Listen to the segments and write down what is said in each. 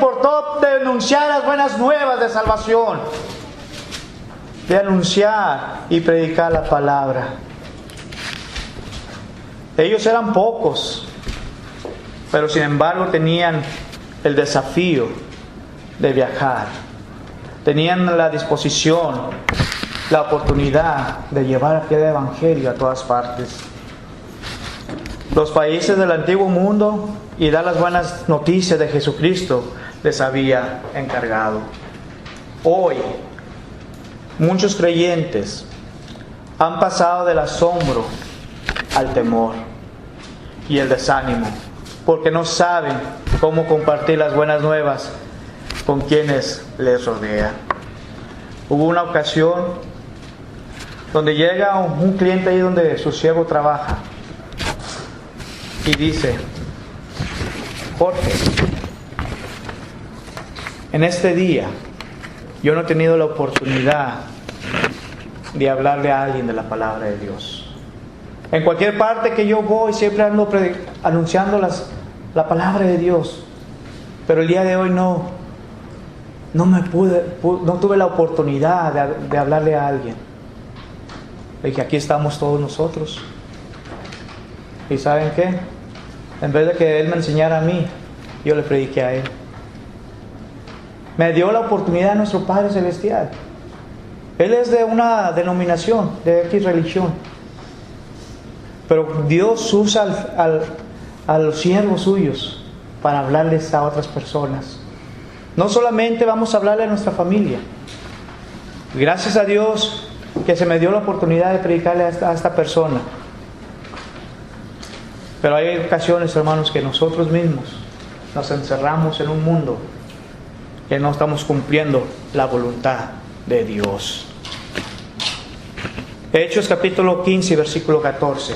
importó denunciar las buenas nuevas de salvación, de anunciar y predicar la palabra. Ellos eran pocos, pero sin embargo tenían el desafío de viajar. Tenían la disposición, la oportunidad de llevar aquel evangelio a todas partes. Los países del antiguo mundo y dar las buenas noticias de Jesucristo les había encargado. Hoy, muchos creyentes han pasado del asombro al temor y el desánimo, porque no saben cómo compartir las buenas nuevas con quienes les rodean. Hubo una ocasión donde llega un cliente ahí donde su siervo trabaja y dice: Jorge, en este día yo no he tenido la oportunidad de hablarle a alguien de la palabra de Dios. En cualquier parte que yo voy siempre ando anunciando la palabra de Dios, pero el día de hoy no tuve la oportunidad de hablarle a alguien. Le dije: aquí estamos todos nosotros. ¿Y saben qué? En vez de que Él me enseñara a mí, yo le prediqué a Él. Me dio la oportunidad nuestro Padre Celestial. Él es de una denominación, de X religión. Pero Dios usa a los siervos suyos para hablarles a otras personas. No solamente vamos a hablarle a nuestra familia. Gracias a Dios que se me dio la oportunidad de predicarle a esta persona. Pero hay ocasiones, hermanos, que nosotros mismos nos encerramos en un mundo que no estamos cumpliendo la voluntad de Dios. Hechos capítulo 15, versículo 14.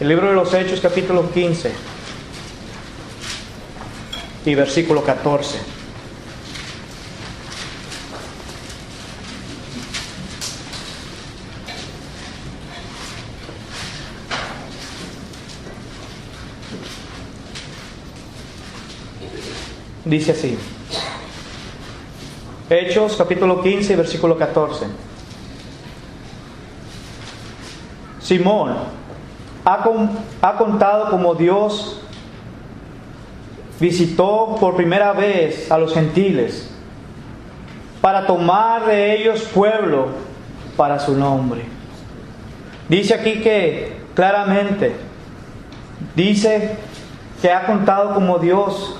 El libro de los Hechos capítulo 15 y versículo 14. Dice así. Hechos capítulo 15 versículo 14. Simón ha contado cómo Dios visitó por primera vez a los gentiles para tomar de ellos pueblo para su nombre. Dice aquí que claramente dice que ha contado como Dios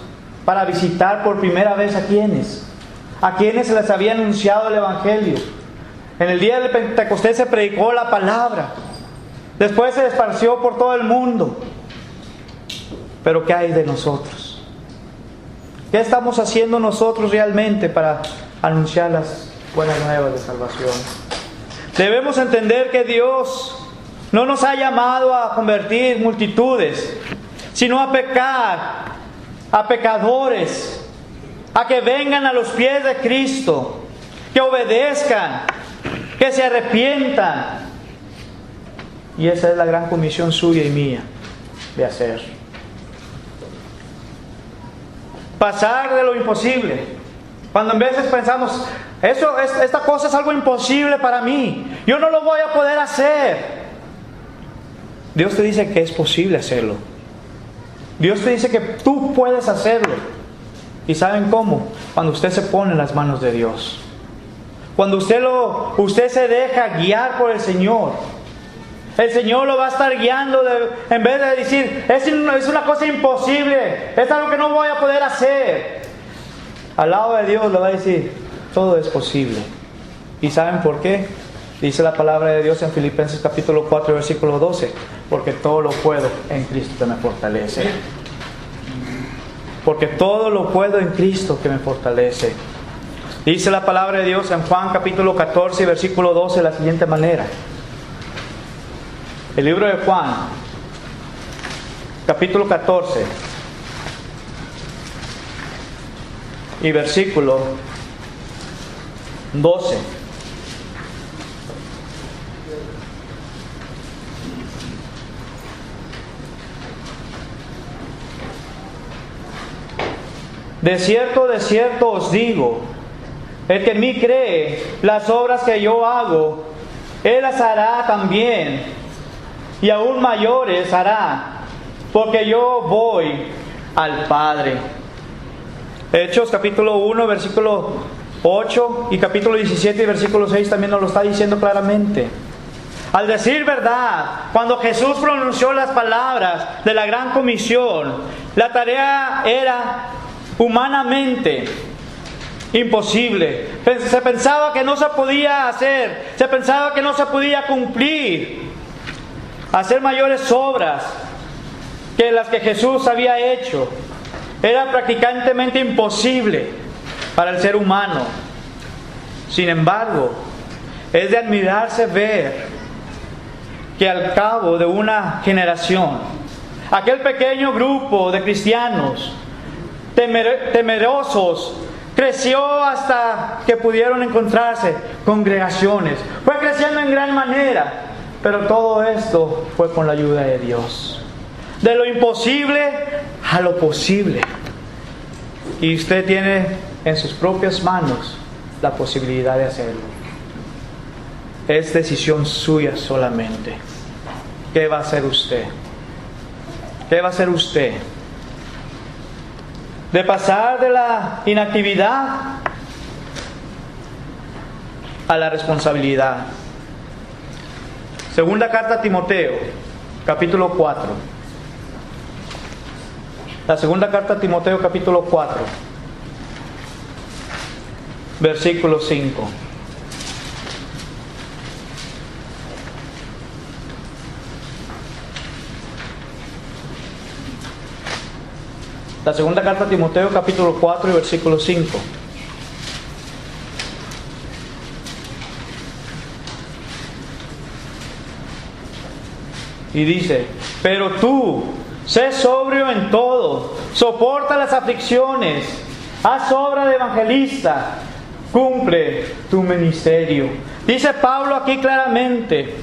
para visitar por primera vez a quienes se les había anunciado el evangelio. En el día de Pentecostés se predicó la palabra, después se esparció por todo el mundo. Pero ¿qué hay de nosotros? ¿Qué estamos haciendo nosotros realmente para anunciar las buenas nuevas de salvación? Debemos entender que Dios no nos ha llamado a convertir multitudes, sino a pecar, a pecadores, a que vengan a los pies de Cristo, que obedezcan, que se arrepientan. Y esa es la gran comisión suya y mía de hacer. Pasar de lo imposible. Cuando en veces pensamos, esta cosa es algo imposible para mí, yo no lo voy a poder hacer. Dios te dice que es posible hacerlo. Dios te dice que tú puedes hacerlo. ¿Y saben cómo? Cuando usted se pone en las manos de Dios. Cuando usted se deja guiar por el Señor. El Señor lo va a estar guiando en vez de decir, es una cosa imposible, es algo que no voy a poder hacer. Al lado de Dios le va a decir, todo es posible. ¿Y saben por qué? Dice la palabra de Dios en Filipenses capítulo 4, versículo 12. Porque todo lo puedo en Cristo que me fortalece. Porque todo lo puedo en Cristo que me fortalece. Dice la palabra de Dios en Juan capítulo 14, versículo 12 de la siguiente manera. El libro de Juan, capítulo 14 y versículo 12. de cierto os digo, el que en mí cree, las obras que yo hago, él las hará también, y aún mayores hará, porque yo voy al Padre. Hechos capítulo 1, versículo 8 y capítulo 17 y versículo 6 también nos lo está diciendo claramente. Al decir verdad, cuando Jesús pronunció las palabras de la gran comisión, la tarea era humanamente imposible. Se pensaba que no se podía hacer, se pensaba que no se podía cumplir, hacer mayores obras que las que Jesús había hecho. Era prácticamente imposible para el ser humano. Sin embargo, es de admirarse ver que al cabo de una generación, aquel pequeño grupo de cristianos temerosos creció hasta que pudieron encontrarse congregaciones. Fue creciendo en gran manera, pero todo esto fue con la ayuda de Dios. De lo imposible a lo posible. Y usted tiene en sus propias manos la posibilidad de hacerlo. Es decisión suya solamente. ¿Qué va a hacer usted? ¿Qué va a hacer usted? De pasar de la inactividad a la responsabilidad. Segunda carta a Timoteo, capítulo 4. La segunda carta a Timoteo, capítulo 4, versículo 5. La segunda carta a Timoteo, capítulo 4 y versículo 5. Y dice: pero tú, sé sobrio en todo, soporta las aflicciones, haz obra de evangelista, cumple tu ministerio. Dice Pablo aquí claramente: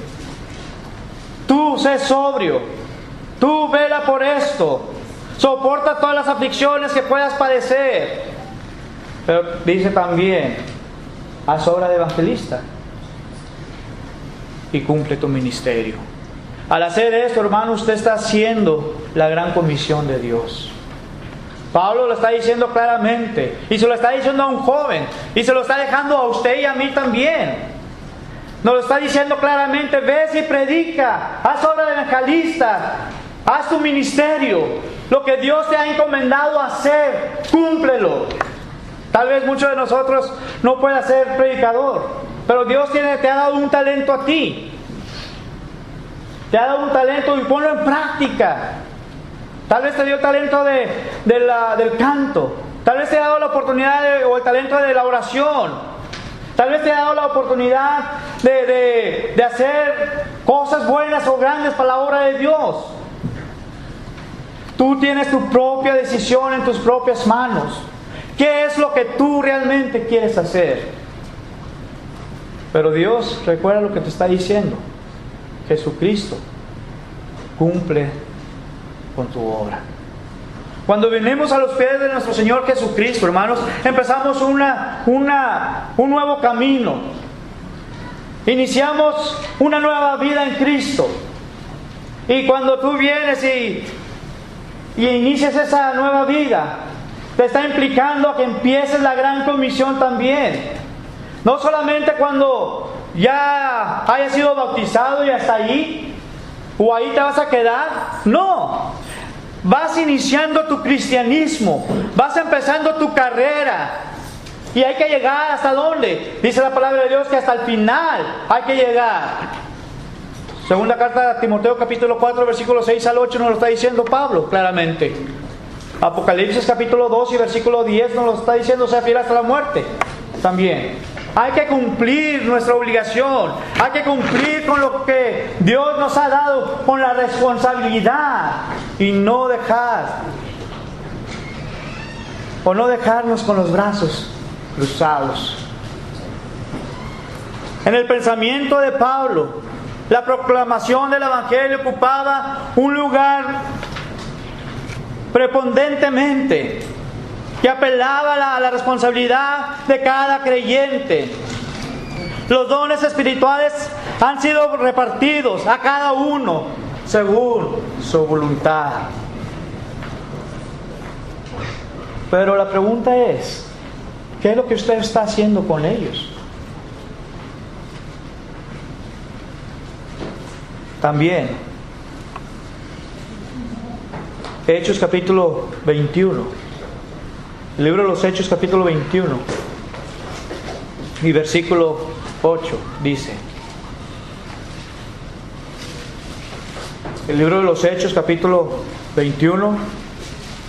tú sé sobrio, tú vela por esto, soporta todas las aflicciones que puedas padecer. Pero dice también: haz obra de evangelista y cumple tu ministerio. Al hacer esto, hermano, usted está haciendo la gran comisión de Dios. Pablo lo está diciendo claramente, y se lo está diciendo a un joven, y se lo está dejando a usted y a mí también. Nos lo está diciendo claramente: ves y predica, haz obra de evangelista, haz tu ministerio. Lo que Dios te ha encomendado a hacer, cúmplelo. Tal vez muchos de nosotros no puedan ser predicador, pero Dios te ha dado un talento a ti. Te ha dado un talento y ponlo en práctica. Tal vez te dio talento del canto. Tal vez te ha dado la oportunidad o el talento de la oración. Tal vez te ha dado la oportunidad de hacer cosas buenas o grandes para la obra de Dios. Tú tienes tu propia decisión en tus propias manos. ¿Qué es lo que tú realmente quieres hacer? Pero Dios, recuerda lo que te está diciendo: Jesucristo cumple con tu obra. Cuando venimos a los pies de nuestro Señor Jesucristo, hermanos, empezamos un nuevo camino. Iniciamos una nueva vida en Cristo. Y cuando tú vienes y inicias esa nueva vida, te está implicando a que empieces la gran comisión también. No solamente cuando ya hayas sido bautizado y hasta ahí, o ahí te vas a quedar. No, vas iniciando tu cristianismo, vas empezando tu carrera, y hay que llegar ¿hasta dónde? Dice la palabra de Dios que hasta el final hay que llegar. Segunda carta a Timoteo, capítulo 4, versículos 6 al 8 nos lo está diciendo Pablo claramente. Apocalipsis capítulo 2 y versículo 10 nos lo está diciendo: sea fiel hasta la muerte también. Hay que cumplir nuestra obligación, hay que cumplir con lo que Dios nos ha dado, con la responsabilidad, y no dejarnos con los brazos cruzados. En el pensamiento de Pablo, la proclamación del Evangelio ocupaba un lugar preponderantemente, que apelaba a la responsabilidad de cada creyente. Los dones espirituales han sido repartidos a cada uno según su voluntad. Pero la pregunta es, ¿qué es lo que usted está haciendo con ellos? También, Hechos capítulo 21, el libro de los Hechos capítulo 21 y versículo 8 dice, el libro de los Hechos capítulo 21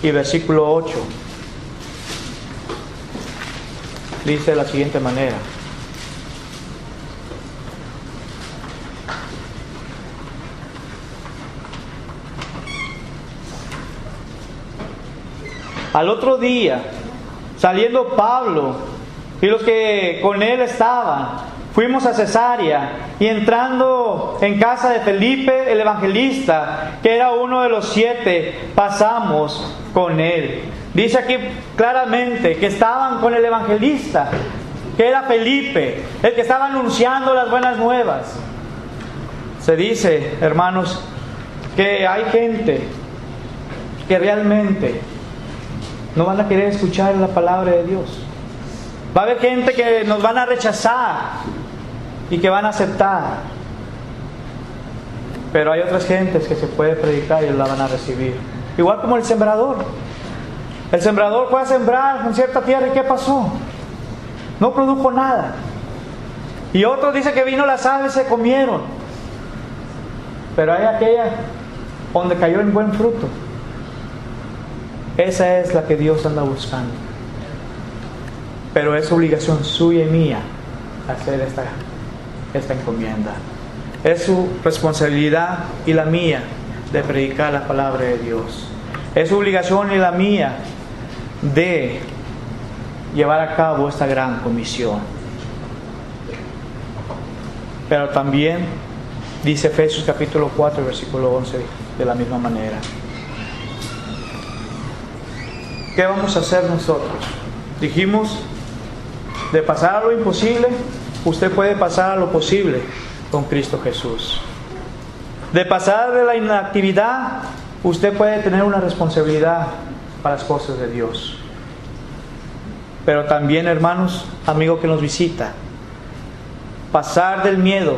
y versículo 8 dice de la siguiente manera: al otro día, saliendo Pablo y los que con él estaban, fuimos a Cesarea, y entrando en casa de Felipe el evangelista, que era uno de los 7, pasamos con él. Dice aquí claramente que estaban con el evangelista, que era Felipe, el que estaba anunciando las buenas nuevas. Se dice, hermanos, que hay gente que realmente no van a querer escuchar la palabra de Dios. Va a haber gente que nos van a rechazar y que van a aceptar. Pero hay otras gentes que se puede predicar y la van a recibir. Igual como el sembrador. El sembrador fue a sembrar en cierta tierra, ¿y qué pasó? No produjo nada. Y otros dice que vino las aves y se comieron. Pero hay aquella donde cayó en buen fruto. Esa es la que Dios anda buscando. Pero es obligación suya y mía hacer esta encomienda. Es su responsabilidad y la mía de predicar la palabra de Dios. Es su obligación y la mía de llevar a cabo esta gran comisión. Pero también dice Efesios capítulo 4, versículo 11, de la misma manera. ¿Qué vamos a hacer nosotros? Dijimos, de pasar a lo imposible, usted puede pasar a lo posible con Cristo Jesús. De pasar de la inactividad, usted puede tener una responsabilidad para las cosas de Dios. Pero también, hermanos, amigo que nos visita, pasar del miedo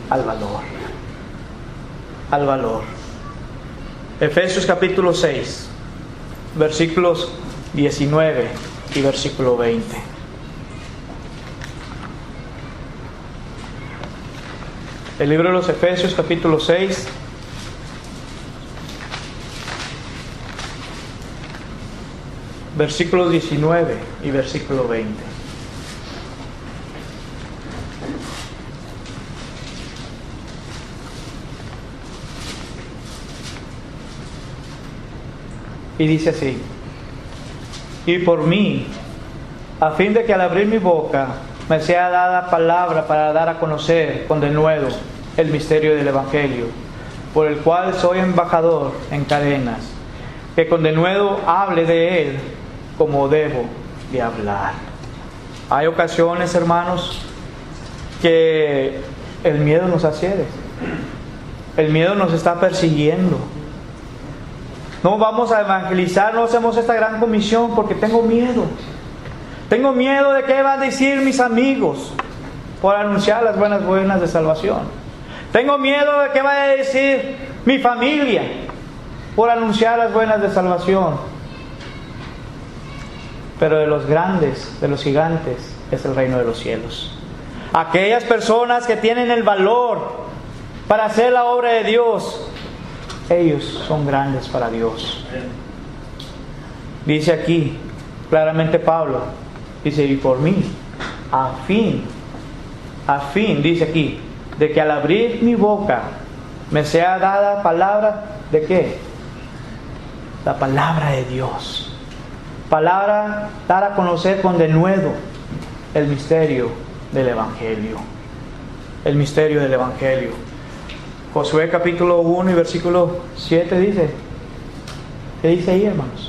al valor. Al valor. Efesios capítulo 6. Versículos 19 y versículo 20. El libro de los Efesios capítulo 6, versículos 19 y versículo 20. Y dice así: y por mí, a fin de que al abrir mi boca me sea dada palabra para dar a conocer con denuedo el misterio del Evangelio, por el cual soy embajador en cadenas, que con denuedo hable de él como debo de hablar. Hay ocasiones, hermanos, que el miedo nos asiede. El miedo nos está persiguiendo. No vamos a evangelizar, no hacemos esta gran comisión porque tengo miedo. Tengo miedo de qué van a decir mis amigos por anunciar las buenas de salvación. Tengo miedo de qué va a decir mi familia por anunciar las buenas de salvación. Pero de los grandes, de los gigantes, es el reino de los cielos. Aquellas personas que tienen el valor para hacer la obra de Dios, ellos son grandes para Dios. Dice aquí claramente Pablo, dice, y por mí, a fin, dice aquí, de que al abrir mi boca me sea dada palabra de qué? La palabra de Dios. Palabra dar a conocer con denuedo el misterio del Evangelio. El misterio del Evangelio. Josué capítulo 1 y versículo 7 dice, ¿qué dice ahí, hermanos?